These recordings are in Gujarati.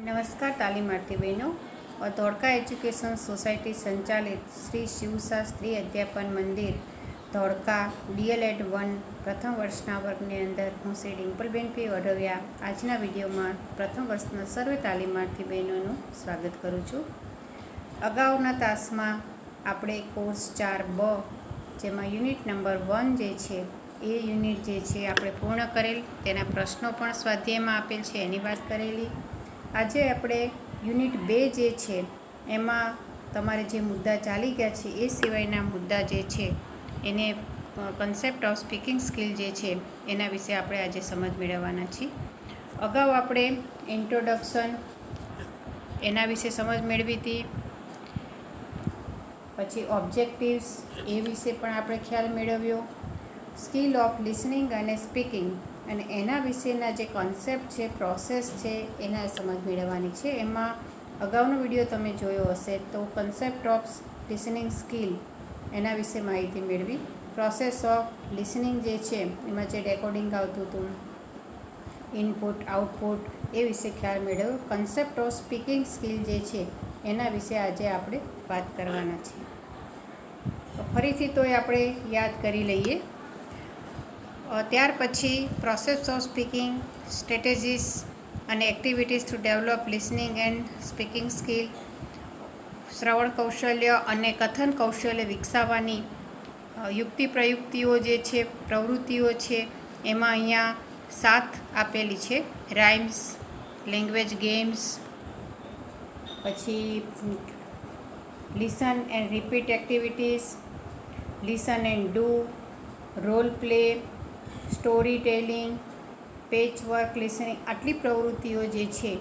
નમસ્કાર તાલીમાર્થી બહેનો. ધોળકા એજ્યુકેશન સોસાયટી સંચાલિત શ્રી શિવશાસ્ત્રી અધ્યાપન મંદિર ધોળકા DLED 1 પ્રથમ વર્ષના વર્ગની અંદર હું શ્રી ડિમ્પલબેન પી વઢવિયા આજના વિડીયોમાં પ્રથમ વર્ષના સર્વે તાલીમાર્થી બહેનોનું સ્વાગત કરું છું. અગાઉના તાસમાં આપણે કોર્સ 4B જેમાં યુનિટ નંબર 1 જે છે એ યુનિટ જે છે આપણે પૂર્ણ કરેલ, તેના પ્રશ્નો પણ સ્વાધ્યાયમાં આપેલ છે એની વાત કરેલી. આજે આપણે યુનિટ 2 જે છે એમાં તમારે જે મુદ્દા ચાલી ગયા છે એ સિવાયના મુદ્દા જે છે એને કન્સેપ્ટ ઓફ સ્પીકિંગ સ્કિલ જે છે એના વિશે આપણે આજે સમજ મેળવવાના છીએ. અગાઉ આપણે ઇન્ટ્રોડક્શન એના વિશે સમજ મેળવી હતી, પછી ઓબ્જેક્ટિવ્સ એ વિશે પણ આપણે ખ્યાલ મેળવ્યો, સ્કિલ ઓફ લિસનિંગ અને સ્પીકિંગ અને એના વિશેના જે કોન્સેપ્ટ છે, પ્રોસેસ છે એના સમજ મેળવવાની છે. એમાં અગાઉનો વિડીયો તમે જોયો હશે તો કન્સેપ્ટ ઓફ લિસનિંગ સ્કિલ એના વિશે માહિતી મેળવી. પ્રોસેસ ઓફ લિસનિંગ જે છે એમાં જે રેકોર્ડિંગ આવતું હતું, ઇનપુટ આઉટપુટ એ વિશે ખ્યાલ મેળવ્યો. કન્સેપ્ટ ઓફ સ્પીકિંગ સ્કિલ જે છે એના વિશે આજે આપણે વાત કરવાના છીએ. તો ફરીથી તો એ આપણે યાદ કરી લઈએ. ત્યાર પછી પ્રોસેસ ઓફ સ્પીકિંગ, સ્ટ્રેટેજીસ અને activities to develop listening and speaking skill, શ્રવણ કૌશલ્ય અને કથન કૌશલ્ય વિકસાવવાની યુક્તિ પ્રયુક્તિઓ જે છે, પ્રવૃત્તિઓ છે એમાં અહીંયા 7 આપેલી છે. રાઇમ્સ, લેંગ્વેજ ગેમ્સ, પછી listen and repeat activities, listen and do, role play, story telling, patch work listening, આટલી પ્રવૃત્તિઓ જે છે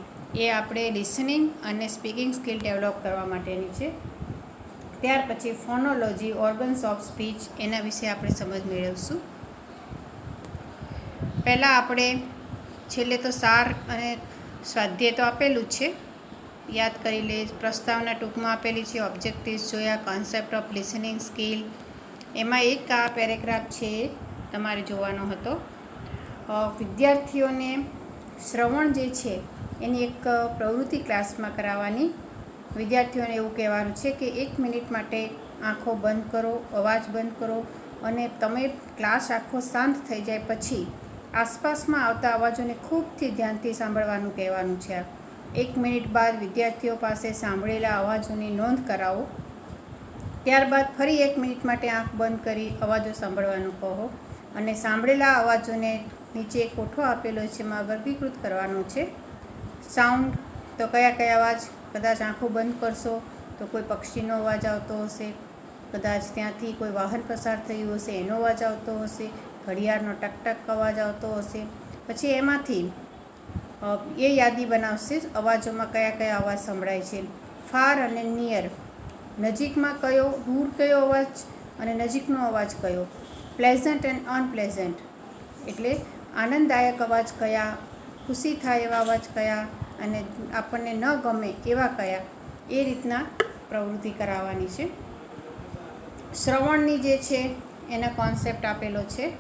એ આપણે લિસનિંગ અને સ્પીકિંગ સ્કિલ ડેવલપ કરવા માટેની છે. ત્યાર પછી ફોનોલોજી, ઓર્ગન્સ ઓફ સ્પીચ એના વિશે આપણે સમજ મેળવશું. પહેલાં આપણે છેલ્લે તો સાર અને સ્વાધ્યાય તો આપેલું જ છે, યાદ કરી લે. પ્રસ્તાવના ટૂંકમાં આપેલી છે, ઓબ્જેક્ટિવ્સ જોયા, કોન્સેપ્ટ ઓફ લિસનિંગ સ્કિલ. એમાં એક આ પેરેગ્રાફ છે તમારે જોવાનો હતો. વિદ્યાર્થીઓને શ્રવણ જે છે એની એક પ્રવૃત્તિ ક્લાસમાં કરાવવાની. વિદ્યાર્થીઓને એવું કહેવાનું છે કે 1 મિનિટ માટે આંખો બંધ કરો, અવાજ બંધ કરો અને તમે ક્લાસ આખો શાંત થઈ જાય પછી આસપાસમાં આવતા અવાજોને ખૂબથી ધ્યાનથી સાંભળવાનું કહેવાનું છે. 1 મિનિટ બાદ વિદ્યાર્થીઓ પાસે સાંભળેલા અવાજોની નોંધ કરાવો. ત્યારબાદ ફરી 1 મિનિટ માટે આંખ બંધ કરી અવાજો સાંભળવાનું કહો અને સાંભળેલા અવાજોને નીચે કોઠો આપેલો છે એમાં વર્ગીકૃત કરવાનો છે. સાઉન્ડ તો કયા કયા અવાજ, કદાચ આંખો બંધ કરશો તો કોઈ પક્ષીનો અવાજ આવતો હશે, કદાચ ત્યાંથી કોઈ વાહન પસાર થયું હશે એનો અવાજ આવતો હશે, ઘડિયાળનો ટક અવાજ આવતો હશે. પછી એમાંથી એ યાદી બનાવશે અવાજોમાં કયા કયા અવાજ સંભળાય છે. ફાર અને નિયર, નજીકમાં કયો, દૂર કયો અવાજ અને નજીકનો અવાજ કયો. પ્લેઝન્ટ એન્ડ અનપ્લેઝન્ટ, એટલે આનંદદાયક અવાજ કયા, ખુશી થાય એવા અવાજ કયા અને આપણને ન ગમે એવા કયા. એ રીતના પ્રવૃત્તિ કરાવવાની છે. શ્રવણની જે છે એનો કોન્સેપ્ટ આપેલો છે.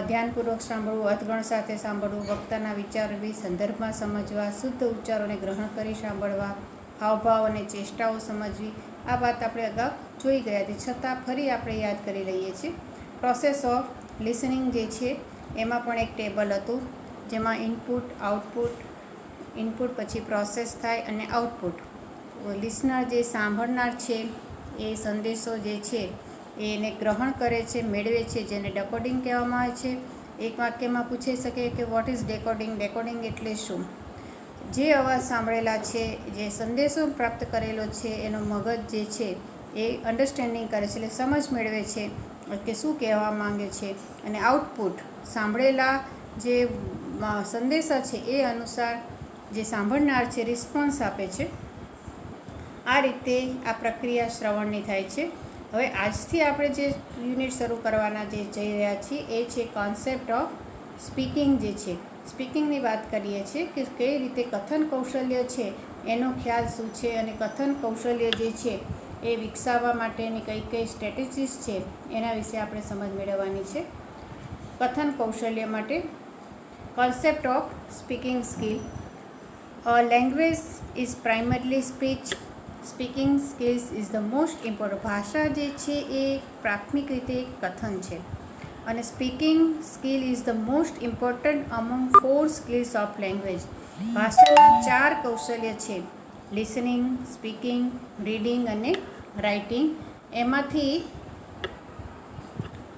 ધ્યાનપૂર્વક સાંભળવું, અર્થગણ સાથે સાંભળવું, વક્તાના વિચારવી, સંદર્ભમાં સમજવા, શુદ્ધ ઉચ્ચારોને ગ્રહણ કરી સાંભળવા, હાવભાવ અને ચેષ્ટાઓ સમજવી. આ વાત આપણે અગાઉ જોઈ ગયા હતી, છતાં ફરી આપણે યાદ કરી લઈએ છીએ. પ્રોસેસ ઓફ લિસનિંગ જે છે એમાં પણ એક ટેબલ હતું જેમાં ઇનપુટ આઉટપુટ, ઇનપુટ પછી પ્રોસેસ થાય અને આઉટપુટ. લિસનર જે સાંભળનાર છે એ સંદેશો જે છે એને ગ્રહણ કરે છે, મેળવે છે, જેને ડેકોડિંગ કહેવામાં આવે છે. એક વાક્યમાં પૂછી શકે કે વોટ ઇઝ ડેકોડિંગ, ડેકોડિંગ એટલે શું. જે અવાજ સાંભળેલા છે, જે સંદેશો પ્રાપ્ત કરેલો છે એનો મગજ જે છે એ અન્ડરસ્ટેન્ડિંગ કરે છે, એટલે સમજ મેળવે છે કે શું કહેવા માંગે છે. અને આઉટપુટ, સાંભળેલા જે સંદેશા છે એ અનુસાર જે સાંભળનાર છે રિસ્પોન્સ આપે છે. આ રીતે આ પ્રક્રિયા શ્રવણની થાય છે. હવે આજથી આપણે જે યુનિટ શરૂ કરવાના જે જઈ રહ્યા છીએ એ છે કોન્સેપ્ટ ઓફ સ્પીકિંગ જે છે. સ્પીકિંગની વાત કરીએ છીએ કે કઈ રીતે કથન કૌશલ્ય છે એનો ખ્યાલ શું છે અને કથન કૌશલ્ય જે છે એ વિકસાવવા માટેની કઈ કઈ સ્ટ્રેટેજીસ છે એના વિશે આપણે સમજ મેળવવાની છે. કથન કૌશલ્ય માટે concept of speaking skill. Language is primarily speaking skills is the most important. ભાષા જે છે એ પ્રાથમિક રીતે કથન છે અને speaking skill is the most important among 4 skills of language. ભાષાના 4 કૌશલ્ય છે: લિસનિંગ, સ્પીકિંગ, રીડિંગ અને રાઇટિંગ. એમાંથી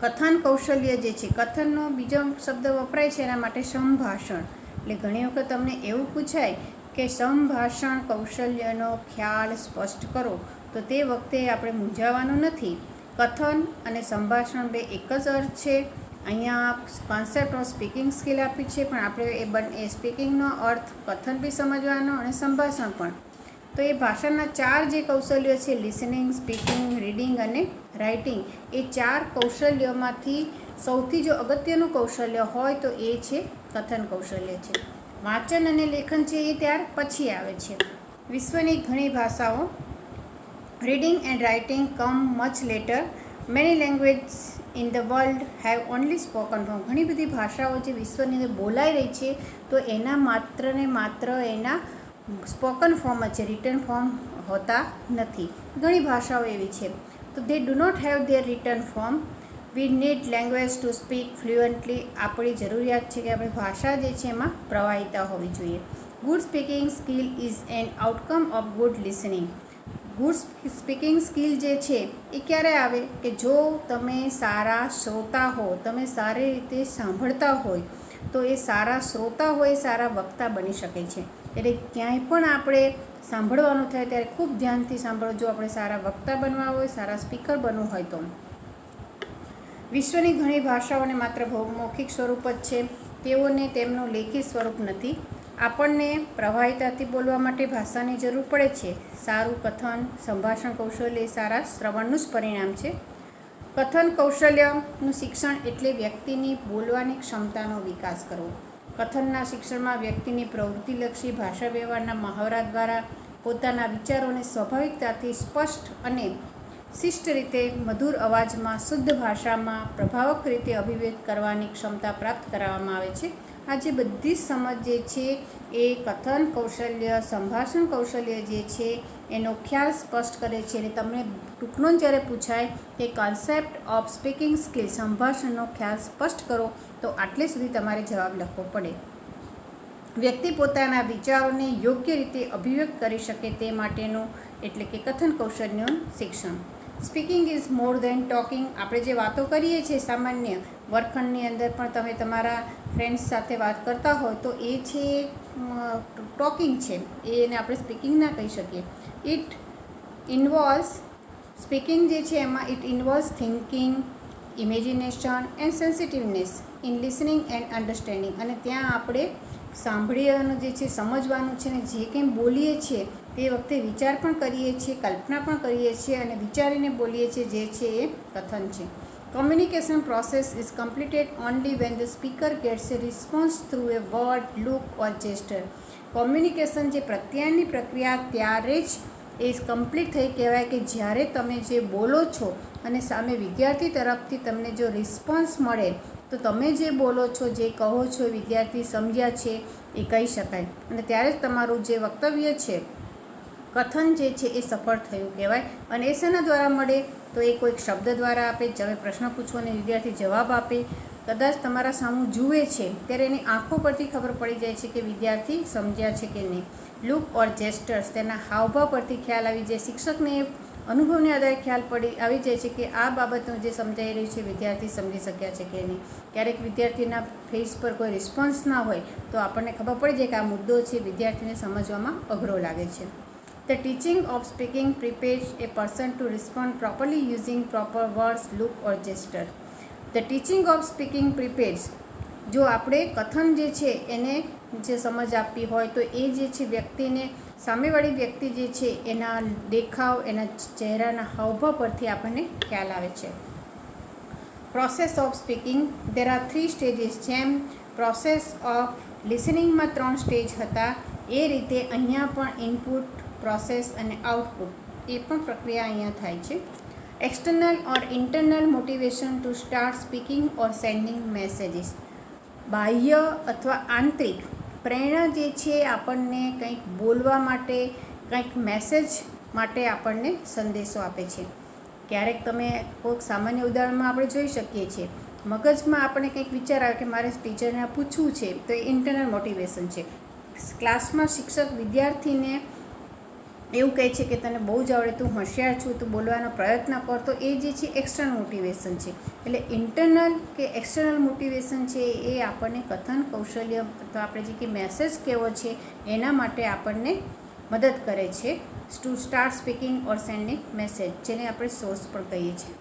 કથન કૌશલ્ય જે છે, કથનનો બીજો શબ્દ વપરાય છે એના માટે સંભાષણ. એટલે ઘણી વખત તમને એવું પૂછાય કે સંભાષણ કૌશલ્યનો ખ્યાલ સ્પષ્ટ કરો, તો તે વખતે આપણે મૂંઝાવાનું નથી. કથન અને સંભાષણ બે એક જ અર્થ છે. અહીંયા કોન્સેપ્ટ ઓફ સ્પીકિંગ સ્કિલ આપી છે, પણ આપણે એ સ્પીકિંગનો અર્થ કથન બી સમજવાનો અને સંભાષણ પણ. તો એ ભાષાના 4 જે કૌશલ્યો છે, લિસનિંગ, સ્પીકિંગ, રીડિંગ અને રાઇટિંગ, એ 4 કૌશલ્યોમાંથી સૌથી જો અગત્યનું કૌશલ્ય હોય તો એ છે કથન કૌશલ્ય છે. વાંચન અને લેખન છે એ ત્યાર પછી આવે છે. વિશ્વની ઘણી ભાષાઓ reading and writing come much later. Many language in the world have only spoken form. ઘણી બધી ભાષાઓ જે વિશ્વની અંદર બોલાઈ રહી છે, તો એના માત્ર ને માત્ર એના સ્પોકન ફોર્મ જ છે, રિટન ફોર્મ હોતા નથી. ઘણી ભાષાઓ એવી છે. તો they do not have their written form. We need language to speak fluently. આપણી જરૂરિયાત છે કે આપણી ભાષા જે છે એમાં પ્રવાહિતા હોવી જોઈએ. Good speaking skill is an outcome of good listening. Good speaking skill જે છે એ ક્યારે આવે કે જો તમે સારા શ્રોતા હો, તમે સારી રીતે સાંભળતા હોય, તો એ સારા શ્રોતા હોય સારા વક્તા બની શકે છે. એટલે ક્યાંય પણ આપણે સાંભળવાનું થાય ત્યારે ખૂબ ધ્યાનથી સાંભળો, જો આપણે સારા વક્તા બનવા હોય, સારા સ્પીકર બનવું હોય તો. વિશ્વની ઘણી ભાષાઓને માત્ર મૌખિક સ્વરૂપ જ છે, તેઓને તેમનું લેખિત સ્વરૂપ નથી. આપણને પ્રવાહિતાથી બોલવા માટે ભાષાની જરૂર પડે છે. સારું કથન સંભાષણ કૌશલ્ય એ સારા શ્રવણનું જ પરિણામ છે. કથન કૌશલ્યનું શિક્ષણ એટલે વ્યક્તિની બોલવાની ક્ષમતાનો વિકાસ કરવો. કથનના શિક્ષણમાં વ્યક્તિની પ્રવૃત્તિલક્ષી ભાષા વ્યવહારના મહાવરા દ્વારા પોતાના વિચારોને સ્વાભાવિકતાથી સ્પષ્ટ અને શિષ્ટ રીતે મધુર અવાજમાં શુદ્ધ ભાષામાં પ્રભાવક રીતે અભિવ્યક્ત કરવાની ક્ષમતા પ્રાપ્ત કરાવવામાં આવે છે. આ જે બધી સમજ જે છે એ કથન કૌશલ્ય સંભાષણ કૌશલ્ય જે છે એનો ખ્યાલ સ્પષ્ટ કરે છે. અને તમને ટૂંકનો જ્યારે પૂછાય કે કોન્સેપ્ટ ઓફ સ્પીકિંગ સ્કિલ, સંભાષણનો ખ્યાલ સ્પષ્ટ કરો, તો આટલે સુધી તમારે જવાબ લખવો પડે. વ્યક્તિ પોતાના વિચારોને યોગ્ય રીતે અભિવ્યક્ત કરી શકે તે માટેનું એટલે કે કથન કૌશલ્યનું શિક્ષણ. Speaking is more than talking. આપણે જે વાતો કરીએ છીએ સામાન્ય વર્ગખંડની અંદર પણ તમે તમારા ફ્રેન્ડ્સ સાથે વાત કરતા હોય તો એ છે ટોકિંગ છે, એને આપણે સ્પીકિંગ ના કહી શકીએ. ઇટ ઇન્વોલ્વ્સ સ્પીકિંગ જે છે એમાં it involves thinking, imagination and sensitiveness in listening and understanding. અને ત્યાં આપણે સાંભળવાનું જે છે, સમજવાનું છે, ને જે કંઈ બોલીએ છીએ તે વખતે વિચાર પણ કરીએ છીએ, કલ્પના પણ કરીએ છીએ અને વિચારીને બોલીએ છીએ, જે છે એ કથન છે. Communication process is completed only when the speaker gets a response through a word, look or gesture. Communication જે પ્રત્યાયનની પ્રક્રિયા ત્યારે જ એ કમ્પ્લીટ થઈ કહેવાય કે જ્યારે તમે જે બોલો છો અને સામે વિદ્યાર્થી તરફથી તમને જો રિસ્પોન્સ મળે, તો તમે જે બોલો છો, જે કહો છો, વિદ્યાર્થી સમજ્યા છે એ કહી શકાય. અને ત્યારે જ તમારું જે વક્તવ્ય છે, કથન જે છે એ સફળ થયું કહેવાય. અને એ શેના દ્વારા મળે તો એ કોઈક શબ્દ દ્વારા આપે. તમે પ્રશ્ન પૂછો અને વિદ્યાર્થી જવાબ આપે, કદાચ તમારા સામું જુએ છે ત્યારે એની આંખો પરથી ખબર પડી જાય છે કે વિદ્યાર્થી સમજ્યા છે કે નહીં. લુક ઓર જેસ્ટર્સ, તેના હાવભાવ પરથી ખ્યાલ આવી જાય. શિક્ષકને અનુભવને આધારે ખ્યાલ આવી જાય છે કે આ બાબતનું જે સમજાઈ રહ્યું છે વિદ્યાર્થી સમજી શક્યા છે કે નહીં. ક્યારેક વિદ્યાર્થીના ફેસ પર કોઈ રિસ્પોન્સ ના હોય તો આપણને ખબર પડી જાય કે આ મુદ્દો છે વિદ્યાર્થીને સમજવામાં અઘરો લાગે છે. The teaching of speaking prepares a person to respond properly using proper words, look or gesture. The teaching of speaking prepares. જો આપણે કથન જે છે એને જે સમજ આપવી હોય તો એ જે છે વ્યક્તિને, સામેવાળી વ્યક્તિ જે છે એના દેખાવ, એના ચહેરાના હાવભાવ પરથી આપણને ખ્યાલ આવે છે. Process of speaking. There are 3 stages. જેમ પ્રોસેસ ઓફ લિસનિંગમાં 3 સ્ટેજ હતા, એ રીતે અહીંયા પણ ઇનપુટ, પ્રોસેસ અને આઉટપુટ એ પણ પ્રક્રિયા અહીંયા થાય છે. External or internal motivation two start speaking or sending messages. બાહ્ય અથવા આંતરિક પ્રેરણા જે છે આપણને કંઈક બોલવા માટે, કંઈક મેસેજ માટે આપણને સંદેશો આપે છે. ક્યારેક તમે કોઈક સામાન્ય ઉદાહરણમાં આપણે જોઈ શકીએ છીએ, મગજમાં આપણે કંઈક વિચાર આવે કે મારે ટીચરને આ પૂછવું છે, તો એ ઇન્ટરનલ મોટિવેશન છે. ક્લાસમાં શિક્ષક વિદ્યાર્થીને એવું કહે છે કે તને બહુ જ આવડે, તું હોશિયાર છું, તું બોલવાનો પ્રયત્ન કર, તો એ જે છે એક્સટર્નલ મોટિવેશન છે. એટલે ઇન્ટરનલ કે એક્સટર્નલ મોટિવેશન છે એ આપણને કથન કૌશલ્ય તો આપણે જે કે મેસેજ કેવો છે એના માટે આપણને મદદ કરે છે to start speaking or sending message, જેને આપણે સોર્સ પણ કહીએ છીએ.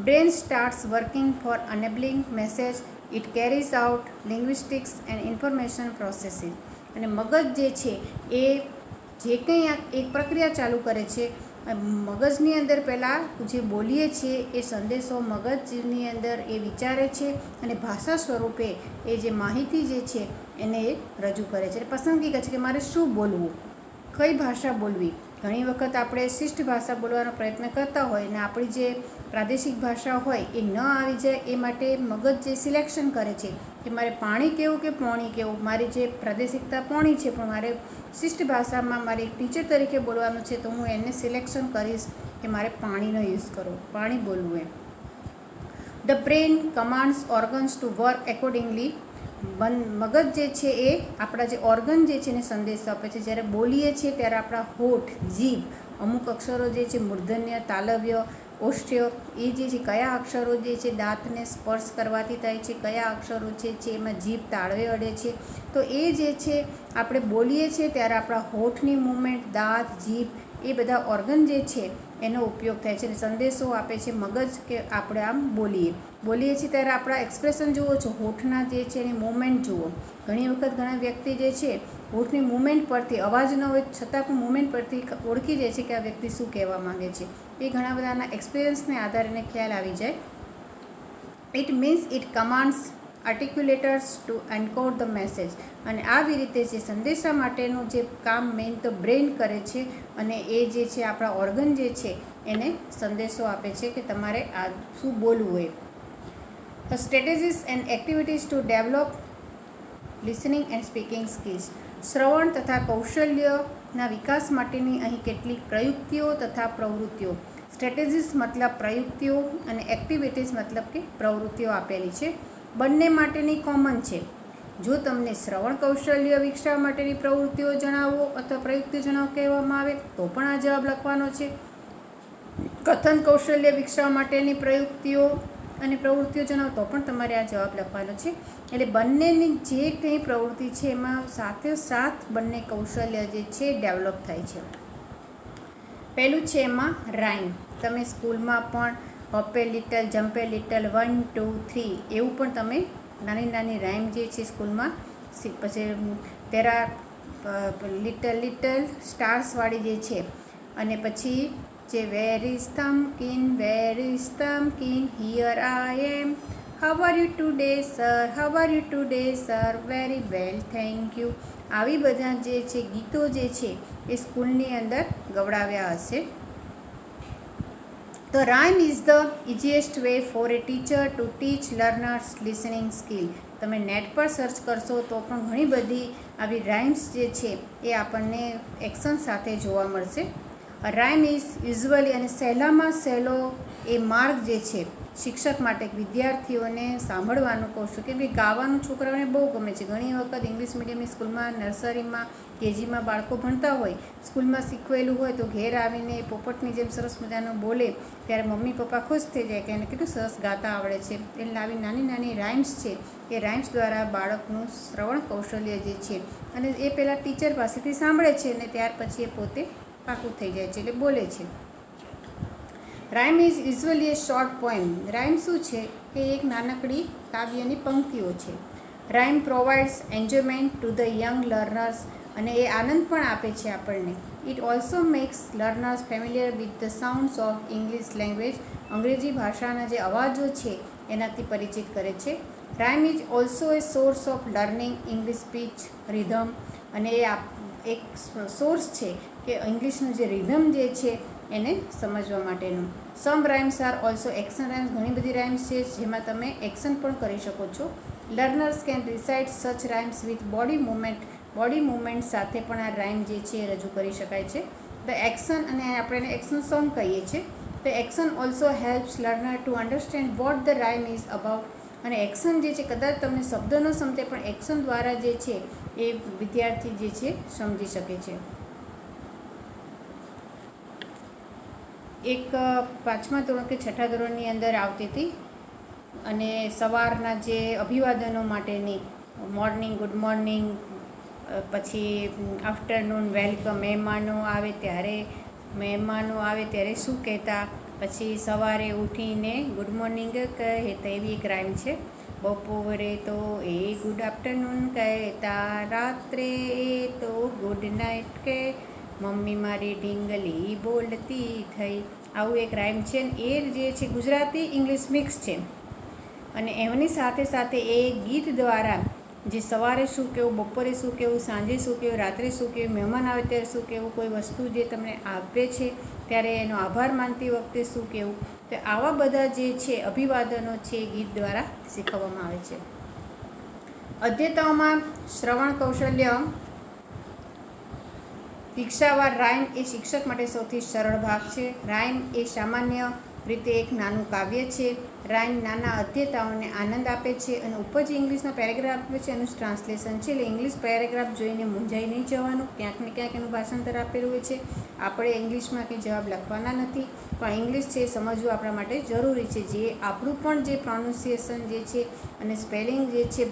Brain starts working for enabling message, it carries out linguistics and information processing. અને મગજ જે છે એ જે કંઈ એક પ્રક્રિયા ચાલુ કરે છે, મગજની અંદર પહેલાં જે બોલીએ છીએ એ સંદેશો મગજની અંદર એ વિચારે છે અને ભાષા સ્વરૂપે એ જે માહિતી જે છે એને એ રજૂ કરે છે. પસંદગી કરે છે કે મારે શું બોલવું, કઈ ભાષા બોલવી. ઘણી વખત આપણે શિષ્ટ ભાષા બોલવાનો પ્રયત્ન કરતા હોય ને આપણી જે પ્રાદેશિક ભાષા હોય એ ન આવી જાય, એ માટે મગજ જે સિલેક્શન કરે છે કે મારે પાણી કેવું કે પોણી કેવું, મારી જે પ્રાદેશિકતા પોણી છે પણ મારે શિષ્ટ ભાષામાં મારે એક ટીચર તરીકે બોલવાનું છે, તો હું એને સિલેક્શન કરીશ કે મારે પાણીનો યુઝ કરવો, પાણી બોલવું એમ. The brain commands organs to work accordingly. મગજ જે છે એ આપણા જે ઓર્ગન જે છે એને સંદેશ આપે છે. જ્યારે બોલીએ છીએ ત્યારે આપણા હોઠ, જીભ, અમુક અક્ષરો જે છે મૂર્ધન્ય, તાલવ્ય, ઓષ્ઠ્ય, એ જે છે કયા અક્ષરો જે છે દાંતને સ્પર્શ કરવાથી થાય છે, કયા અક્ષરો છે એમાં જીભ તાળવે અડે છે, તો એ જે છે આપણે બોલીએ છીએ ત્યારે આપણા હોઠની મૂવમેન્ટ, દાંત, જીભ, એ બધા ઓર્ગન જે છે એનો ઉપયોગ થાય છે અને સંદેશો આપે છે મગજ કે આપણે આમ બોલીએ છીએ ત્યારે આપણા એક્સપ્રેશન જુઓ છો, હોઠના જે છે એની મૂવમેન્ટ જુઓ. ઘણી વખત ઘણા વ્યક્તિ જે છે હોઠની મૂવમેન્ટ પરથી, અવાજ ન હોય છતાં પણ મૂવમેન્ટ પરથી ઓળખી જાય છે કે આ વ્યક્તિ શું કહેવા માંગે છે. એ ઘણા બધાના એક્સપિરિયન્સને આધારે એને ખ્યાલ આવી જાય. It means it commands articulators to encode the message. અને આવી રીતે જે સંદેશા માટેનું જે કામ મેઇન તો બ્રેન કરે છે અને એ જે છે આપણા ઓર્ગન જે છે એને સંદેશો આપે છે કે તમારે આ શું બોલવું એ. Strategies and activities to develop listening and speaking skills. શ્રવણ તથા કૌશલ્યના વિકાસ માટેની અહીં કેટલીક પ્રયુક્તિઓ તથા પ્રવૃત્તિઓ. સ્ટ્રેટેજીસ મતલબ પ્રયુક્તિઓ અને એક્ટિવિટીઝ મતલબ કે પ્રવૃત્તિઓ આપેલી છે. બંને માટેની કોમન છે. જો તમને શ્રવણ કૌશલ્ય વિકસાવવા માટેની પ્રવૃત્તિઓ જણાવો અથવા પ્રયુક્તિઓ જણાવો કહેવામાં આવે તો પણ આ જવાબ લખવાનો છે. કથન કૌશલ્ય વિકસાવવા માટેની પ્રયુક્તિઓ અને પ્રવૃત્તિઓ જણાવો તો પણ તમારે આ જવાબ લખવાનો છે. એટલે બંનેની જે કંઈ પ્રવૃત્તિ છે એમાં સાથોસાથ બંને કૌશલ્ય જે છે ડેવલપ થાય છે. પહેલું છે એમાં રાઇમ. તમે સ્કૂલમાં પણ હોપે લિટલ, જમ્પે લિટલ, 1 2 3 એવું પણ તમે નાની નાની રાઇમ જે છે સ્કૂલમાં પછી તેરા લિટલ સ્ટાર્સવાળી જે છે, અને પછી જે where is Thumbkin, here I am, how are you today sir, very well thank you. આવી બધા જે છે ગીતો જે છે એ સ્કૂલની અંદર ગવડાવ્યા હશે. તો rhyme is the easiest way for a teacher to teach learners listening skill. તમે નેટ પર સર્ચ કરશો તો પણ ઘણી બધી આવી રાઇમ્સ જે છે એ આપણને એક્શન સાથે જોવા મળશે. રાઇમ ઇઝ યુઝ્યુઅલી, અને સહેલામાં સહેલો એ માર્ગ જે છે શિક્ષક માટે વિદ્યાર્થીઓને સાંભળવાનું કહું છું, કેમ કે ગાવાનું છોકરાઓને બહુ ગમે છે. ઘણી વખત ઇંગ્લિશ મીડિયમની સ્કૂલમાં, નર્સરીમાં, કેજીમાં બાળકો ભણતા હોય, સ્કૂલમાં શીખવેલું હોય તો ઘેર આવીને પોપટની જેમ સરસ મજાનું બોલે ત્યારે મમ્મી પપ્પા ખુશ થઈ જાય કે એને કેટલું સરસ ગાતા આવડે છે. એટલે આવી નાની નાની રાઇમ્સ છે એ રાઇમ્સ દ્વારા બાળકનું શ્રવણ કૌશલ્ય જે છે, અને એ પહેલાં ટીચર પાસેથી સાંભળે છે અને ત્યાર પછી એ પોતે પાકું થઈ જાય છે એટલે બોલે છે. Rhyme is usually a short poem. Rhyme શું છે કે એક નાનકડી કાવ્યની પંક્તિઓ છે. Rhyme provides enjoyment to the young learners, અને એ આનંદ પણ આપે છે આપણને. It also makes learners familiar with the sounds of English language. અંગ્રેજી ભાષાના જે અવાજો છે એનાથી પરિચિત કરે છે. Rhyme is also a source of learning English speech rhythm, અને એ એક સોર્સ છે કે ઇંગ્લિશનું જે રિધમ જે છે એને સમજવા માટેનું. Some rhymes are also action rhymes. ઘણી બધી રાઇમ્સ છે જેમાં તમે એક્શન પણ કરી શકો છો. Learners can recite such rhymes with body movement body movement સાથે પણ આ રાઇમ જે છે એ રજૂ કરી શકાય છે. ધ એક્શન, અને આપણે એને એક્શન સોંગ કહીએ છીએ. The action also helps learner to understand what the rhyme is about. અને એક્શન જે છે, કદાચ તમને શબ્દ ન સમજે પણ એક્શન દ્વારા જે છે એ વિદ્યાર્થી જે છે સમજી શકે છે. એક 5મા ધોરણ કે 6ઠા ધોરણની અંદર આવતી હતી, અને સવારના જે અભિવાદનો માટેની મોર્નિંગ, ગુડ મોર્નિંગ, પછી આફ્ટરનૂન, વેલકમ, મહેમાનો આવે ત્યારે શું કહેતા, પછી સવારે ઉઠીને ગુડ મોર્નિંગ કહેતા, એવી એક રાઇમ છે. બપોરે તો એ ગુડ આફ્ટરનૂન કહેતા, રાત્રે એ તો ગુડ નાઇટ કે, મમ્મી મારી ઢીંગલી બોલતી થઈ. આવું એક રાઇમ છે. એ જે છે ગુજરાતી ઇંગ્લિશ મિક્સ છે, અને એમની સાથે સાથે એ ગીત દ્વારા જે સવારે શું કહેવું, બપોરે શું કહેવું, સાંજે શું કહેવું, રાત્રે શું કહેવું, મહેમાન આવે ત્યારે શું કહેવું, કોઈ વસ્તુ જે તમને આપે છે ત્યારે એનો આભાર માનતી વખતે શું કહેવું, તો આવા બધા જે છે અભિવાદનો છે એ ગીત દ્વારા શીખવવામાં આવે છે. અધ્યતાઓમાં શ્રવણ કૌશલ્ય વિકસાવવા રાઇમ એ શિક્ષક માટે સૌથી સરળ ભાગ છે. રાઇમ એ સામાન્ય રીતે એક નાનું કાવ્ય છે. રાઇમ નાના અધ્યતાઓને આનંદ આપે છે, અને ઉપર જે ઇંગ્લિશનો પેરેગ્રાફ આપે છે એનું ટ્રાન્સલેશન છે. એટલે ઇંગ્લિશ પેરેગ્રાફ જોઈને મૂંઝાઈ નહીં જવાનું. ક્યાંક ને ક્યાંક એનું ભાષાંતર આપેલું હોય છે. આપણે ઇંગ્લિશમાં કંઈ જવાબ લખવાના નથી, પણ ઇંગ્લિશ છે એ સમજવું આપણા માટે જરૂરી છે. જે આપણું પણ જે પ્રોનાઉન્સિએશન જે છે અને સ્પેલિંગ જે છે,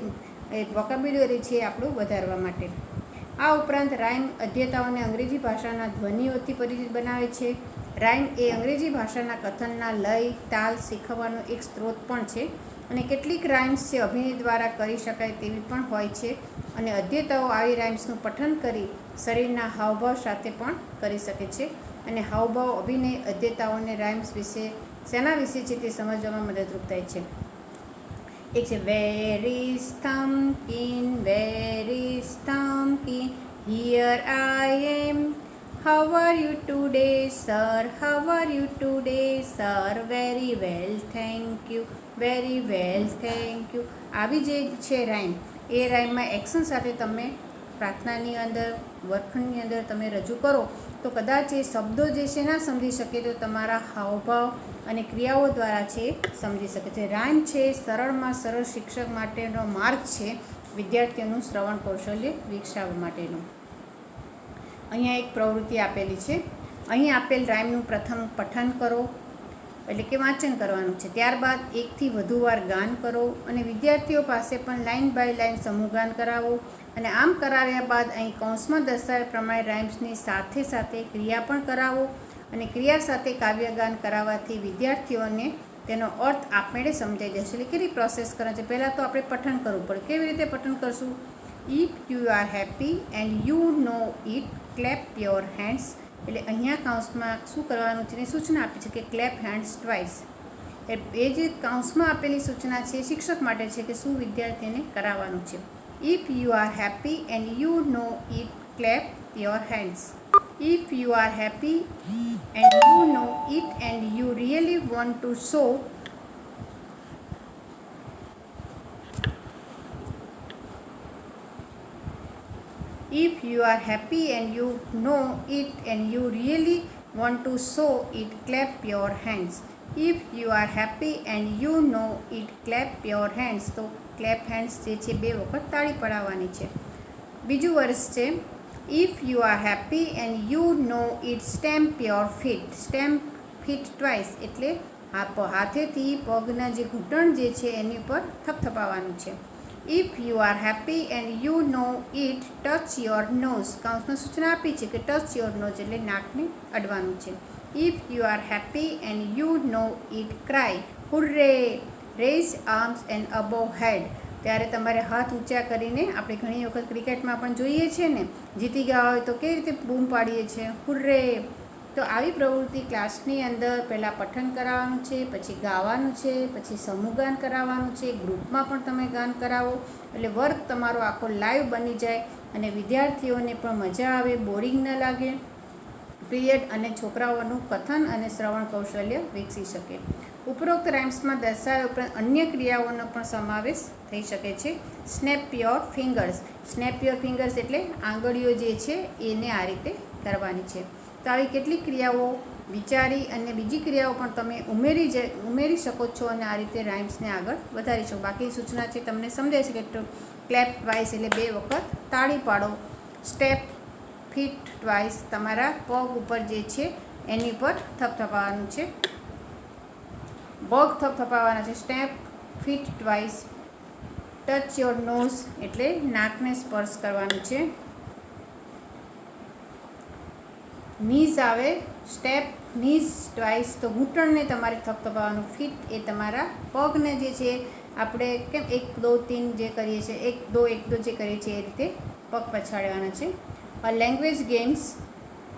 એ વોકેબ્યુલરી છે આપણું વધારવા માટે. આ ઉપરાંત રાઇમ અધ્યતાઓને અંગ્રેજી ભાષાના ધ્વનિઓથી પરિચિત બનાવે છે. રાઇમ એ અંગ્રેજી ભાષાના કથનના લય, તાલ શીખવવાનો એક સ્ત્રોત પણ છે. અને કેટલીક રાઇમ્સ છે અભિનય દ્વારા કરી શકાય તેવી પણ હોય છે, અને અધ્યતાઓ આવી રાઇમ્સનું પઠન કરી શરીરના હાવભાવ સાથે પણ કરી શકે છે. અને હાવભાવ અભિનય અધ્યતાઓને રાઇમ્સ વિશે શેના વિશે છે તે સમજવામાં મદદરૂપ થાય છે. એક છે where is Thumbkin, where is Thumbkin, here I am, how are you today sir, how are you today sir, very well thank you, very well thank you. આવી જે છે રાઇમ, એ રાઇમમાં એક્શન સાથે તમે પ્રાર્થનાની અંદર, વર્ગખંડની અંદર તમે રજૂ કરો તો કદાચ એ શબ્દો જે છે ના સમજી શકે તો તમારા હાવભાવ અને ક્રિયાઓ દ્વારા છે સમજી શકે છે. રાઇમ છે સરળમાં સરળ શિક્ષક માટેનો માર્ગ છે વિદ્યાર્થીઓનું શ્રવણ કૌશલ્ય વિકસાવવા માટેનું. અહીંયા એક પ્રવૃત્તિ આપેલી છે. અહીં આપેલ રાઇમનું પ્રથમ પઠન કરો, એટલે કે વાંચન કરવાનું છે. ત્યારબાદ એકથી વધુ વાર ગાન કરો, અને વિદ્યાર્થીઓ પાસે પણ લાઇન બાય લાઇન સમૂહગાન કરાવો. અને આમ કરાવ્યા બાદ અહીં કૌંસમાં દર્શાવ્યા પ્રમાણે રાઇમ્સની સાથે સાથે ક્રિયા પણ કરાવો. અને ક્રિયા સાથે કાવ્યગાન કરાવવાથી વિદ્યાર્થીઓને તેનો અર્થ આપમેળે સમજાઈ જશે. એટલે કેવી પ્રોસેસ કરવાની છે, પહેલાં તો આપણે પઠન કરવું પડે. કેવી રીતે પઠન કરશું? If you are happy and you know it, clap your hands. એટલે અહીંયા કૌંસમાં શું કરવાનું છે એની સૂચના આપી છે કે ક્લેપ હેન્ડ્સ ટ્વાઇસ. એ જે કૌંસમાં આપેલી સૂચના છે શિક્ષક માટે છે કે શું વિદ્યાર્થીને કરાવવાનું છે. If you are happy and you know it, clap your hands. If you are happy and you know it and you really want to show if you are happy and you know it and you really want to show it, clap your hands. If you are happy and you know it, clap your hands. તો clap hands જે છે 2 વખત તાળી પડાવવાની છે. બીજું વર્ષ છે If you are happy and you know it, stamp your feet. Stamp feet twice. એટલે હાથેથી પગના જે ઘૂંટણ જે છે એની ઉપર થપથપાવવાનું છે. If you are happy and you know it, touch your nose. કૌંસમાં સૂચના આપી છે કે touch your nose એટલે નાકને અડવાનું છે. If you are happy and you know it, cry. Hooray! Raise arms and above head. ત્યારે તમારે હાથ ઊંચા કરીને, આપણે ઘણી વખત ક્રિકેટમાં પણ જોઈએ છીએ ને, જીતી ગયા હોય તો કેવી રીતે બૂમ પાડીએ છીએ, હુર્રે. તો આવી પ્રવૃત્તિ ક્લાસની અંદર પહેલાં પઠન કરાવવાનું છે, પછી ગાવાનું છે, પછી સમૂહગાન કરાવવાનું છે, ગ્રુપમાં પણ તમે ગાન કરાવો. એટલે વર્ગ તમારો આખો લાઈવ બની જાય અને વિદ્યાર્થીઓને પણ મજા આવે, બોરિંગ ન લાગે પીરિયડ, અને છોકરાઓનું કથન અને શ્રવણ કૌશલ્ય વિકસી શકે. ઉપરોક્ત રાઇમ્સમાં દર્શાવ્યા ઉપરાંત અન્ય ક્રિયાઓનો પણ સમાવેશ થઈ શકે છે. Snap your fingers. Snap your fingers એટલે આંગળીઓ જે છે એને આ રીતે કરવાની છે. તો આવી કેટલીક ક્રિયાઓ વિચારી અને બીજી ક્રિયાઓ પણ તમે ઉમેરી શકો છો અને આ રીતે રાઇમ્સને આગળ વધારી શકો. બાકી સૂચના છે તમને સમજાય છે કે ક્લેપ ટ્વાઇસ એટલે 2 વખત તાળી પાડો. સ્ટેપ ફીટ ટ્વાઇસ તમારા પગ ઉપર જે છે એની પર થપથપાવવાનું છે, પગ થપથપાવવાના છે. Step feet twice. Touch your nose એટલે નાકને સ્પર્શ કરવાનું છે. નીઝ આવે, સ્ટેપ નીઝ ટ્વાઇસ તો ઘૂંટણને તમારે થપથપાવવાનું. ફીટ એ તમારા પગને જે છે આપણે કેમ 1 2 3 જે કરીએ છીએ 1 2 1 2 જે કરીએ છીએ એ રીતે પગ પછાડવાના છે. Language games.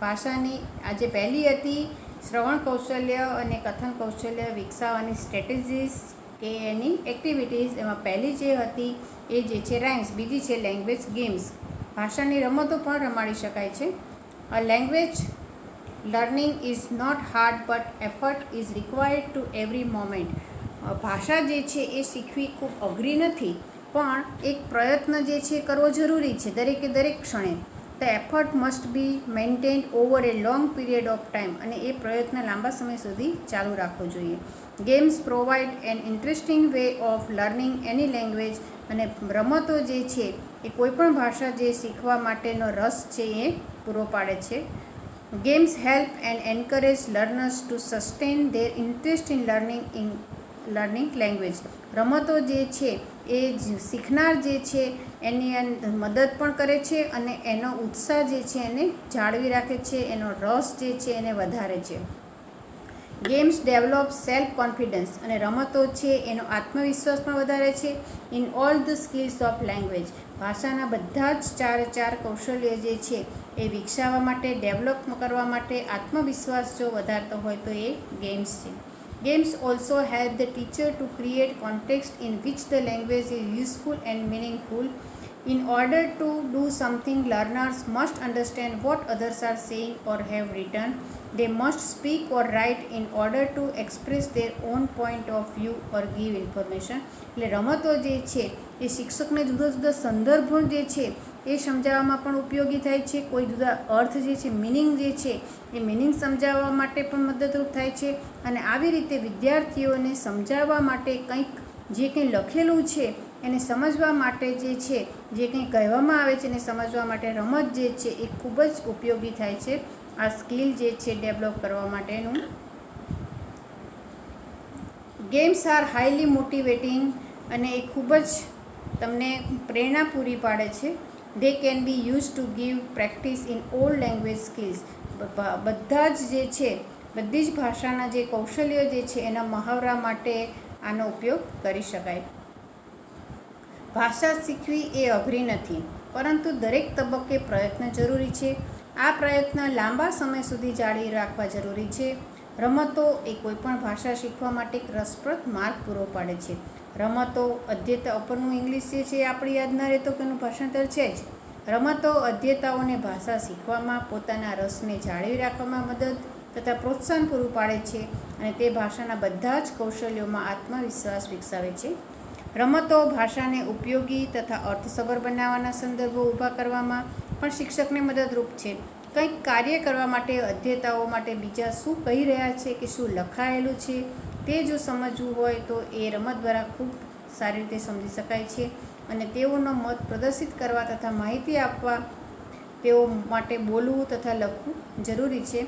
ભાષાની આજે પહેલી હતી શ્રવણ કૌશલ્ય અને કથન કૌશલ્ય વિકસાવવાની સ્ટ્રેટેજીસ કે એની એક્ટિવિટીઝ. એમાં પહેલી જે હતી એ જે છે રાઇમ્સ, બીજી છે લેંગ્વેજ ગેમ્સ. ભાષાની રમતો પણ રમાડી શકાય છે. Language learning is not hard but effort is required to every moment. ભાષા જે છે એ શીખવી ખૂબ અઘરી નથી, પણ એક પ્રયત્ન જે છે કરવો જરૂરી છે દરેકે દરેક ક્ષણે. The effort must be maintained over A long period of time. અને એ પ્રયત્ન લાંબા સમય સુધી ચાલુ રાખવો જોઈએ. Games provide an interesting way of learning any language. અને રમતો જે છે એ કોઈપણ ભાષા જે શીખવા માટેનો રસ છે એ પૂરો પાડે છે. Games help and encourage learners to sustain their interest in learning language. રમતો જે છે એ શીખનાર જે છે એની મદદ પણ કરે છે અને એનો ઉત્સાહ જે છે એને જાળવી રાખે છે, એનો રસ જે છે એને વધારે છે. Games develop self confidence. અને રમતો છે એનો આત્મવિશ્વાસ પણ વધારે છે. In all the skills of language. ભાષાના બધા જ 4 કૌશલ્ય જે છે એ વિકસાવવા માટે, ડેવલપ કરવા માટે આત્મવિશ્વાસ જો વધારતો હોય તો એ ગેમ્સ છે. Games also help the teacher to create context in which the language is useful and meaningful. In order to do something, learners must understand what others are saying or have written. They must speak or write in order to express their own point of view or give information. એટલે રમતો જે છે એ શિક્ષકને જુદા જુદા સંદર્ભો જે છે એ સમજાવવામાં પણ ઉપયોગી થાય છે. કોઈ જુદા અર્થ જે છે, મિનિંગ જે છે એ મિનિંગ સમજાવવા માટે પણ મદદરૂપ થાય છે. અને આવી રીતે વિદ્યાર્થીઓને સમજાવવા માટે કંઈક જે કંઈ લખેલું છે એને સમજવા માટે જે છે, જે કંઈ કહેવામાં આવે છે એને સમજવા માટે રમત જે છે એ ખૂબ જ ઉપયોગી થાય છે આ સ્કિલ જે છે ડેવલપ કરવા માટેનું. Games are highly motivating. અને એ ખૂબ જ તમને પ્રેરણા પૂરી પાડે છે. They can be use to give practice in all language skills. બધા જ જે છે, બધી જ ભાષાના જે કૌશલ્યો જે છે એના મહાવરા માટે આનો ઉપયોગ કરી શકાય. ભાષા શીખવી એ અઘરી નથી, પરંતુ દરેક તબક્કે પ્રયત્ન જરૂરી છે. આ પ્રયત્ન લાંબા સમય સુધી જાળવી રાખવા જરૂરી છે. રમતો એ કોઈપણ ભાષા શીખવા માટે એક રસપ્રદ માર્ગ પૂરો પાડે છે. રમતો અધ્યતા ઉપરનું ઇંગ્લિશ જે છે એ આપણી યાદ ન રહેતો કે એનું ભાષાંતર છે જ. રમતો અધ્યતાઓને ભાષા શીખવામાં, પોતાના રસને જાળવી રાખવામાં મદદ તથા પ્રોત્સાહન પૂરું પાડે છે અને તે ભાષાના બધા જ કૌશલ્યોમાં આત્મવિશ્વાસ વિકસાવે છે. રમતો ભાષાને ઉપયોગી તથા અર્થસભર બનાવવાના સંદર્ભો ઊભા કરવામાં પણ શિક્ષકને મદદરૂપ છે. કંઈક કાર્ય કરવા માટે અધ્યતાઓ માટે બીજા શું કહી રહ્યા છે કે શું લખાયેલું છે તે જો સમજવું હોય તો એ રમત દ્વારા ખૂબ સારી રીતે સમજી શકાય છે. અને તેઓનો મત પ્રદર્શિત કરવા તથા માહિતી આપવા તેઓ માટે બોલવું તથા લખવું જરૂરી છે.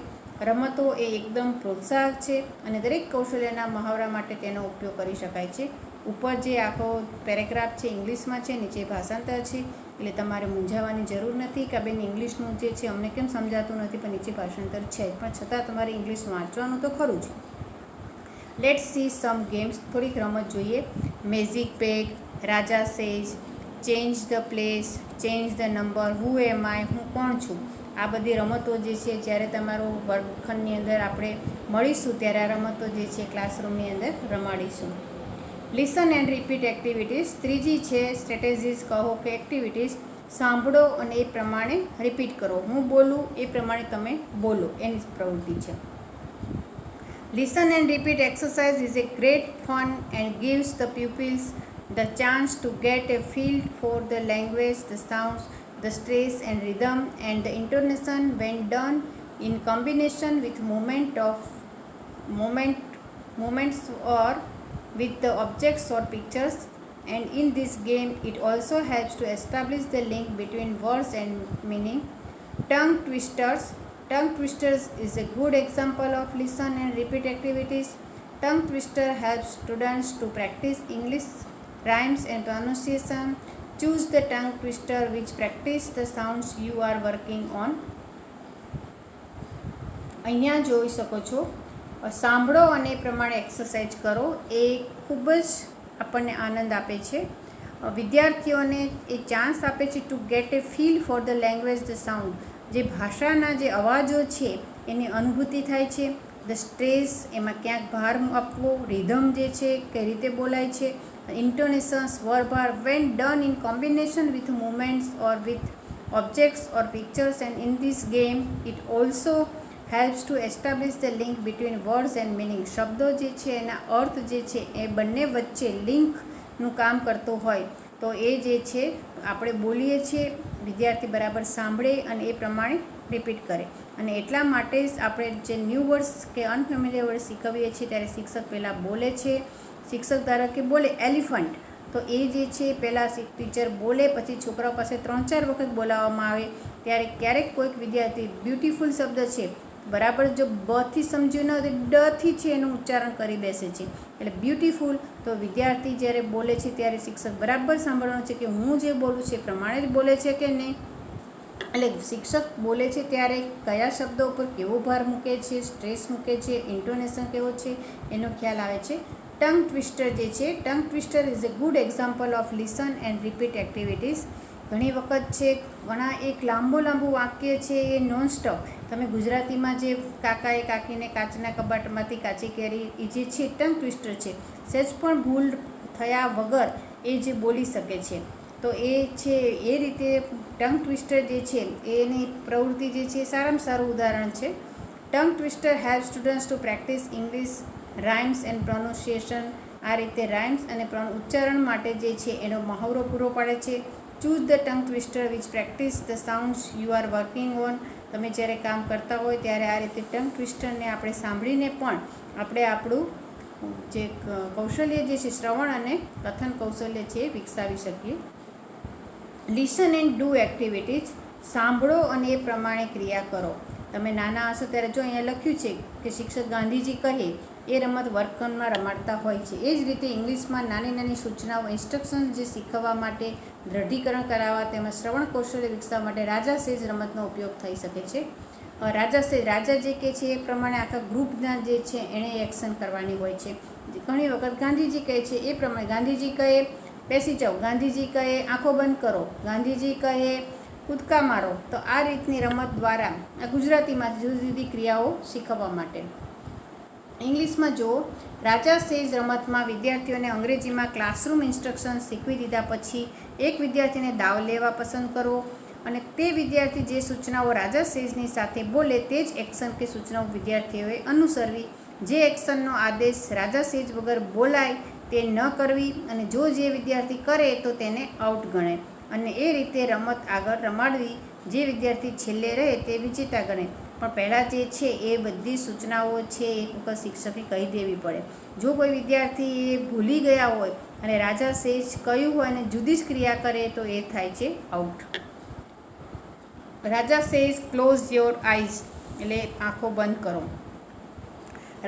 રમતો એ એકદમ પ્રોત્સાહક છે અને દરેક કૌશલ્યના મહાવરા માટે તેનો ઉપયોગ કરી શકાય છે. ઉપર જે આખો પેરેગ્રાફ છે ઇંગ્લિશમાં છે, નીચે ભાષાંતર છે, એટલે તમારે મૂંઝાવાની જરૂર નથી કે બેન ઇંગ્લિશનું જે છે અમને કેમ સમજાતું નથી, પણ નીચે ભાષાંતર છે પણ છતાં તમારે ઇંગ્લિશ વાંચવાનું તો ખરું જ. Let's see some games. થોડીક રમત જોઈએ. Magic bag, Raja says, change the place, change the number, who am I, હું કોણ છું. આ બધી રમતો જે છે જ્યારે તમારો વર્ગખંડની અંદર આપણે મળીશું ત્યારે આ રમતો જે છે ક્લાસરૂમની અંદર રમાડીશું. Listen and repeat activities. ત્રીજી છે સ્ટ્રેટેજીસ કહો કે એક્ટિવિટીઝ. સાંભળો અને એ પ્રમાણે રિપીટ કરો. હું બોલું એ પ્રમાણે તમે બોલો, એની પ્રવૃત્તિ છે. Listen and repeat exercise is a great fun and gives the pupils the chance to get a feel for the language, the sounds, the stress and rhythm and the intonation when done in combination with moments or with the objects or pictures. And in this game it also helps to establish the link between words and meaning. Tongue twisters. Tongue twisters is a good example of listen and repeat activities. Tongue twister helps students to practice English rhymes and pronunciation. Choose the tongue twister which practice the sounds you are working on. અહીંયા જોઈ શકો છો, સાંભળો અને એ પ્રમાણે એક્સરસાઇઝ કરો. એ ખૂબ જ આપણને આનંદ આપે છે. વિદ્યાર્થીઓને એ ચાન્સ આપે છે two gate A feel for the language, the sound. જે ભાષાના જે અવાજો છે એની અનુભૂતિ થાય છે. ધ સ્ટ્રેસ, એમાં ક્યાંક ભાર આપવો, રિધમ જે છે કઈ રીતે બોલાય છે, ઇન્ટોનેશન, સ્વરભાર, when done in combination with movements or with objects or pictures. And in this game it also helps to establish the link between words and meaning. શબ્દો જે છે એના અર્થ જે છે એ બંને વચ્ચે લિંકનું કામ કરતો હોય તો એ જે છે આપણે બોલીએ છીએ, વિદ્યાર્થી બરાબર સાંભળે અને એ પ્રમાણે રિપીટ કરે. અને એટલા માટે જ આપણે જે ન્યૂ વર્ડ્સ કે અનફેમિલિયર વર્ડ શીખવીએ છીએ ત્યારે શિક્ષક પહેલાં બોલે છે. શિક્ષક ધારો કે બોલે એલિફન્ટ, તો એ જે છે પહેલાં ટીચર બોલે, પછી છોકરાઓ પાસે 3-4 વખત બોલાવવામાં આવે. ત્યારે ક્યારેક કોઈક વિદ્યાર્થી બ્યુટીફુલ શબ્દ છે બરાબર જો બથી સમજ્યું ન હોય તો ડથી છે એનું ઉચ્ચારણ કરી બેસે છે. એટલે બ્યુટીફુલ, તો વિદ્યાર્થી જ્યારે બોલે છે ત્યારે શિક્ષક બરાબર સાંભળવાનું છે કે હું જે બોલું છું એ પ્રમાણે જ બોલે છે કે નહીં. એટલે શિક્ષક બોલે છે ત્યારે કયા શબ્દો ઉપર કેવો ભાર મૂકે છે, સ્ટ્રેસ મૂકે છે, ઇન્ટોનેશન કેવો છે એનો ખ્યાલ આવે છે. ટંગ ટ્વિસ્ટર જે છે, tongue twister is a good example of listen and repeat activities. ઘણી વખત છે ઘણા એક લાંબુ વાક્ય છે એ નોનસ્ટોપ, તમે ગુજરાતીમાં જે કાકાએ કાકીને કાચના કબાટમાંથી કાચી કેરી, એ જે છે ટંગ ટ્વિસ્ટર છે. સહેજ પણ ભૂલ થયા વગર એ જે બોલી શકે છે. તો એ છે એ રીતે ટંગ ટ્વિસ્ટર જે છે એની પ્રવૃત્તિ જે છે સારામાં સારું ઉદાહરણ છે. Tongue twister help students to practice English rhymes and pronunciation. આ રીતે રાઇમ્સ અને ઉચ્ચારણ માટે જે છે એનો મહાવરો પૂરો પાડે છે. Choose the tongue twister which practice the sounds you are working on. તમે જ્યારે કામ કરતા હોય ત્યારે આ રીતે ટંગ ટ્વિસ્ટરને આપણે સાંભળીને પણ આપણે આપણું જે કૌશલ્ય જે છે શ્રવણ અને કથન કૌશલ્ય છે એ વિકસાવી શકીએ. Listen and do activities. સાંભળો અને એ પ્રમાણે ક્રિયા કરો. તમે નાના હશો ત્યારે જો અહીંયા લખ્યું છે કે શિક્ષક ગાંધીજી કહે એ રમત વર્ગખંડમાં રમાડતા હોય છે. એ જ રીતે ઇંગ્લિશમાં નાની નાની સૂચનાઓ, ઇન્સ્ટ્રક્શન્સ જે શીખવવા માટે, દ્રઢીકરણ કરાવવા તેમજ શ્રવણ કૌશલ્ય વિકસાવવા માટે રાજા સેજ રમતનો ઉપયોગ થઈ શકે છે. રાજા સેજ, રાજા જે કહે છે એ પ્રમાણે આખા ગ્રુપના જે છે એણે એક્શન કરવાની હોય છે. ઘણી વખત ગાંધીજી કહે છે એ પ્રમાણે, ગાંધીજી કહે બેસી જાઓ, ગાંધીજી કહે આંખો બંધ કરો, ગાંધીજી કહે કૂદકા મારો. તો આ રીતની રમત દ્વારા આ ગુજરાતીમાં જુદી જુદી ક્રિયાઓ શીખવવા માટે. ઇંગ્લિશમાં જુઓ, રાજા સેજ રમતમાં વિદ્યાર્થીઓને અંગ્રેજીમાં ક્લાસરૂમ ઇન્સ્ટ્રક્શન શીખવી દીધા પછી એક વિદ્યાર્થીને દાવ લેવા પસંદ કરો અને તે વિદ્યાર્થી જે સૂચનાઓ રાજા સેજની સાથે બોલે તે જ એક્શન કે સૂચનાઓ વિદ્યાર્થીઓએ અનુસરવી. જે એક્શનનો આદેશ રાજા સેજ વગર બોલાય તે ન કરવી અને જો જે વિદ્યાર્થી કરે તો તેને આઉટ ગણે અને એ રીતે રમત આગળ રમાડવી. જે વિદ્યાર્થી છેલ્લે રહે તે વિજેતા ગણે. પણ પહેલાં જે છે એ બધી સૂચનાઓ છે એક વખત શિક્ષકે કહી દેવી પડે. જો કોઈ વિદ્યાર્થી એ ભૂલી ગયા હોય અને રાજા સેજ કહ્યું હોય અને જુદી જ ક્રિયા કરે તો એ થાય છે આઉટ. રાજા સેજ ક્લોઝ યોર આઈઝ, એટલે આંખો બંધ કરો.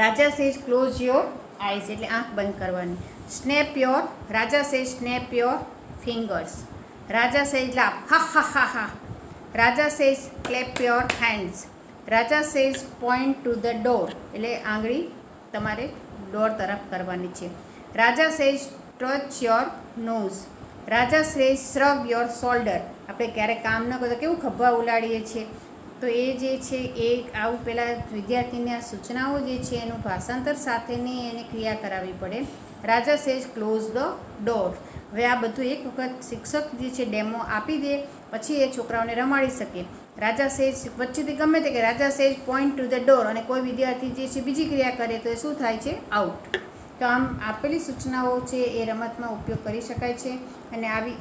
રાજા સેજ ક્લોઝ યોર આઈઝ એટલે આંખ બંધ કરવાની. સ્નેપ યોર, રાજા સેજ સ્નેપ યોર ફિંગર્સ. રાજા સેજ લાફ, હા હા હા હા. રાજા સેજ ક્લેપ યોર હેન્ડ્સ. રાજા સેજ પોઈન્ટ ટુ ધ ડોર, એટલે આંગળી તમારે ડોર તરફ કરવાની છે. રાજા સેજ ટચ યોર નોઝ. રાજા સેજ શ્રગ યોર શોલ્ડર. આપણે ક્યારેક કામ ન કરતા કેવું ખભા ઉલાડીએ છીએ, તો એ જે છે એ આવું પહેલાં વિદ્યાર્થીને આ સૂચનાઓ જે છે એનું ભાષાંતર સાથેની એને ક્રિયા કરાવવી પડે. રાજા સેજ ક્લોઝ ધ ડોર. હવે આ બધું એક વખત શિક્ષક જે છે ડેમો આપી દે પછી એ છોકરાઓને રમાડી શકે. રાજા સેજ વચ્ચેથી ગમે તે કે રાજા સેજ પોઈન્ટ ટુ ધ ડોર અને કોઈ વિદ્યાર્થી જે છે બીજી ક્રિયા કરે તો એ શું થાય છે? આઉટ. તો આમ આપેલી સૂચનાઓ છે એ રમતમાં ઉપયોગ કરી શકાય છે અને આવી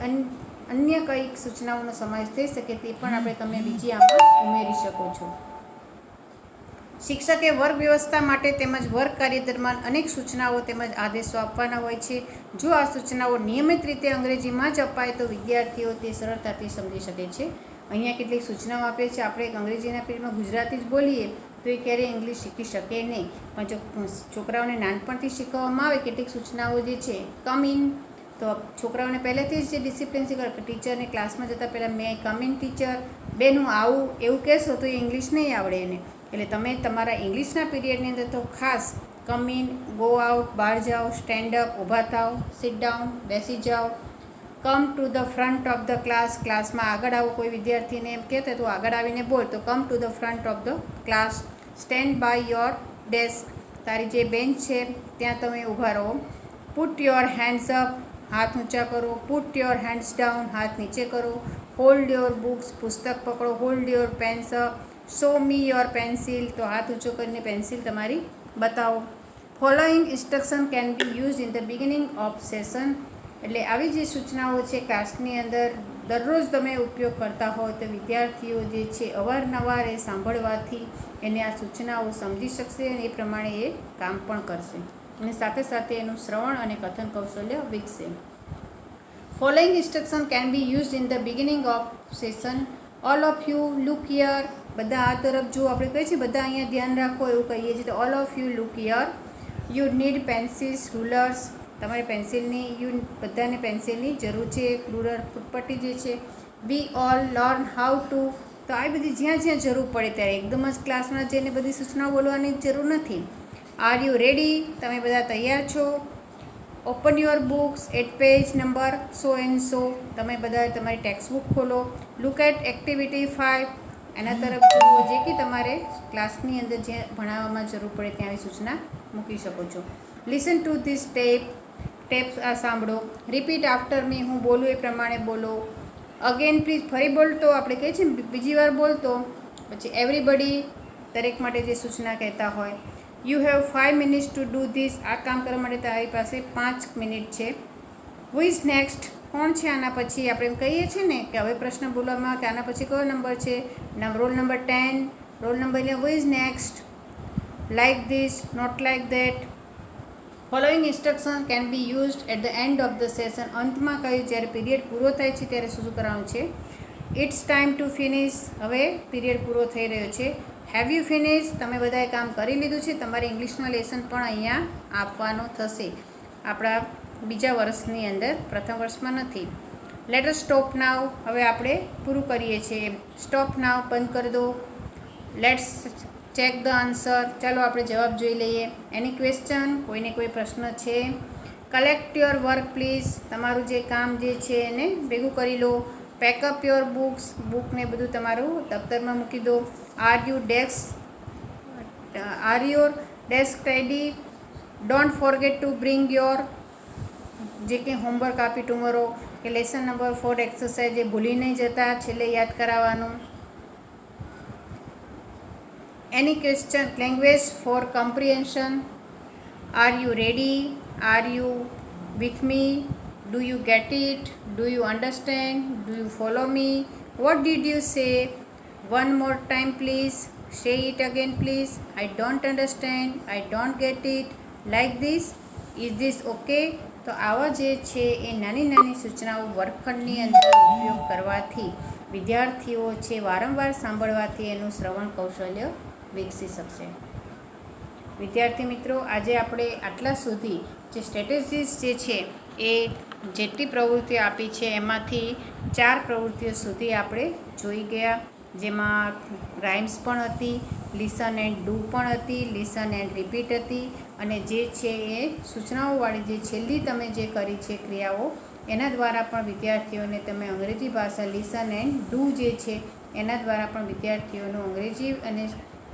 અન્ય કંઈક સૂચનાઓનો સમાવેશ થઈ શકે તે પણ આપણે તમે બીજી આમાં ઉમેરી શકો છો. શિક્ષકે વર્ગ વ્યવસ્થા માટે તેમજ વર્ગ કાર્ય દરમિયાન અનેક સૂચનાઓ તેમજ આદેશો આપવાના હોય છે. જો આ સૂચનાઓ નિયમિત રીતે અંગ્રેજીમાં જ અપાય તો વિદ્યાર્થીઓ તે સરળતાથી સમજી શકે છે. અહીંયા કેટલીક સૂચનાઓ આપે છે. આપણે એક અંગ્રેજીના પીરિયડમાં ગુજરાતી જ બોલીએ તો એ ક્યારેય ઇંગ્લિશ શીખી શકે નહીં. પણ જો છોકરાઓને નાનપણથી શીખવવામાં આવે કેટલીક સૂચનાઓ જે છે કમ ઇન, તો છોકરાઓને પહેલેથી જ જે ડિસિપ્લિન શીખવે ટીચરને ક્લાસમાં જતાં પહેલાં મે કમ ઇન ટીચર, બેન હું આવું એવું કહેશો તો એ ઇંગ્લિશ નહીં આવડે એને. એટલે તમે તમારા ઇંગ્લિશના પીરિયડની અંદર તો ખાસ કમ ઇન, ગો આઉટ, બહાર જાઓ, સ્ટેન્ડ અપ, ઊભા થાવ, સિટ ડાઉન, બેસી જાઓ, come to the front of the class, ક્લાસમાં આગળ આવો. કોઈ વિદ્યાર્થીને એમ કહેતા તો આગળ આવીને બોલ તો come to the front of the class, stand by your desk, તારી જે બેન્ચ છે ત્યાં તમે ઊભા રહો, પુટ યોર હેન્ડ્સ અપ, હાથ ઊંચા કરો, પુટ યોર હેન્ડ્સ ડાઉન, હાથ નીચે કરો, હોલ્ડ યોર બુક્સ, પુસ્તક પકડો, hold your pens up, show me your pencil, તો હાથ ઊંચો કરીને પેન્સિલ તમારી બતાવો. Following instruction can be use in the beginning of session. એટલે આવી જે સૂચનાઓ છે ક્લાસની અંદર દરરોજ તમે ઉપયોગ કરતા હોય તો વિદ્યાર્થીઓ જે છે અવારનવાર એ સાંભળવાથી એને આ સૂચનાઓ સમજી શકશે અને એ પ્રમાણે એ કામ પણ કરશે અને સાથે સાથે એનું શ્રવણ અને કથન કૌશલ્ય વિકસે. Following instruction can be use in the beginning of session. All of you look here, બધા આ તરફ જો આપણે કહીએ છીએ બધા અહીંયા ધ્યાન રાખો એવું કહીએ છીએ તો all of you look here. You need pencils, rulers, તમારે પેન્સિલની બધાને પેન્સિલની જરૂર છે. રૂલર, ફૂટપટ્ટી જે છે. We all learn how to, તો આ બધી જ્યાં જ્યાં જરૂર પડે ત્યારે એકદમ જ ક્લાસમાં જઈને બધી સૂચનાઓ બોલવાની જરૂર નથી. આર યુ રેડી, તમે બધા તૈયાર છો. Open your books at page number so and so, તમે બધા તમારી ટેક્સ્ટ બુક ખોલો. લુક એટ એક્ટિવિટી 5, એના તરફ જુઓ જે કે તમારે ક્લાસની અંદર જે ભણાવવામાં જરૂર પડે ત્યાં આવી સૂચના મૂકી શકો છો. લિસન ટુ ધીસ ટેપ્સ, આ સાંભળો. રિપીટ આફ્ટર મી, હું બોલું એ પ્રમાણે બોલો. અગેન પ્લીઝ, ફરી બોલતો, આપણે કહીએ છીએ બીજી વાર બોલતો. પછી એવરીબડી, દરેક માટે જે સૂચના કહેતા હોય. You have 5 minutes two do this, આ કામ કરવા માટે તારી પાસે 5 મિનિટ છે. હુ ઇઝ નેક્સ્ટ, કોણ છે આના પછી? આપણે એમ કહીએ છીએ ને કે હવે પ્રશ્ન બોલવામાં કે આના પછી કયો નંબર છે? Roll number 10, roll number 11. Who is next? Like this, not like that. Following instruction can be used at the end of the session, અંતમાં કહ્યું જ્યારે પીરિયડ પૂરો થાય છે ત્યારે શું કરવાનું છે? ઇટ્સ ટાઈમ ટુ ફિનિશ, હવે પીરિયડ પૂરો થઈ રહ્યો છે. હેવ યુ ફિનિશ, તમે બધાએ કામ કરી લીધું છે. તમારે ઇંગ્લિશનો લેસન પણ અહીંયા આપવાનો થશે આપણા બીજા વર્ષની અંદર, પ્રથમ વર્ષમાં નથી. લેટ અસ સ્ટોપ નાવ, હવે આપણે પૂરું કરીએ છીએ. સ્ટોપ નાવ, બંધ કરી દો. લેટ્સ ચેક ધ આન્સર, ચાલો આપણે જવાબ જોઈ લઈએ. એની ક્વેશ્ચન, કોઈને કોઈ પ્રશ્ન છે? કલેક્ટ યોર વર્ક પ્લીઝ, તમારું જે કામ જે છે એને ભેગું કરી લો. પેકઅપ યોર બુક્સ, બુકને બધું તમારું દફતરમાં મૂકી દો. Are your desk ready? Don't forget to bring your, જે કંઈ હોમવર્ક આપી ટુમોરો કે લેસન નંબર 4 એક્સરસાઇઝ એ ભૂલી નહીં જતા, છેલ્લે યાદ કરાવવાનું. Any question, language for comprehension. Are you ready? Are you with me? Do you get it? Do you understand? Do you follow me? What did you say? One more time please. Say it again please. I don't understand. I don't get it. Like this. Is this okay? તો આવા જે છે એ નાની નાની સૂચનાઓ વર્ગખંડની અંદર ઉપયોગ કરવાથી વિદ્યાર્થીઓ છે વારંવાર સાંભળવાથી એનું શ્રવણ કૌશલ્ય વિકસી શકશે. વિદ્યાર્થી મિત્રો, આજે આપણે આટલા સુધી જે સ્ટ્રેટેજીસ જે છે એ જેટલી પ્રવૃત્તિઓ આપી છે એમાંથી 4 પ્રવૃત્તિઓ સુધી આપણે જોઈ ગયા, જેમાં રાઇમ્સ પણ હતી, લિસન એન્ડ ડુ પણ હતી, લિસન એન્ડ રિપીટ હતી અને જે છે એ સૂચનાઓવાળી જે છેલ્લી તમે જે કરી છે ક્રિયાઓ એના દ્વારા પણ વિદ્યાર્થીઓને તમે અંગ્રેજી ભાષા લિસન એન્ડ ડુ જે છે એના દ્વારા પણ વિદ્યાર્થીઓનું અંગ્રેજી અને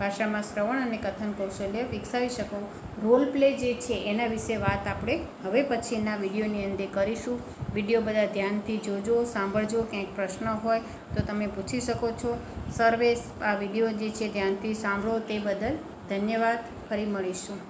ભાષામાં શ્રવણ અને કથન કૌશલ્ય વિકસાવી શકો. રોલ પ્લે જે છે એના વિશે વાત આપણે હવે પછીના વિડીયોની અંદર કરીશું. વિડીયો બધા ધ્યાનથી જોજો, સાંભળજો. ક્યાંક પ્રશ્ન હોય તો તમે પૂછી શકો છો. સર્વે આ વિડીયો જે છે ધ્યાનથી સાંભળો તે બદલ ધન્યવાદ. ફરી મળીશું.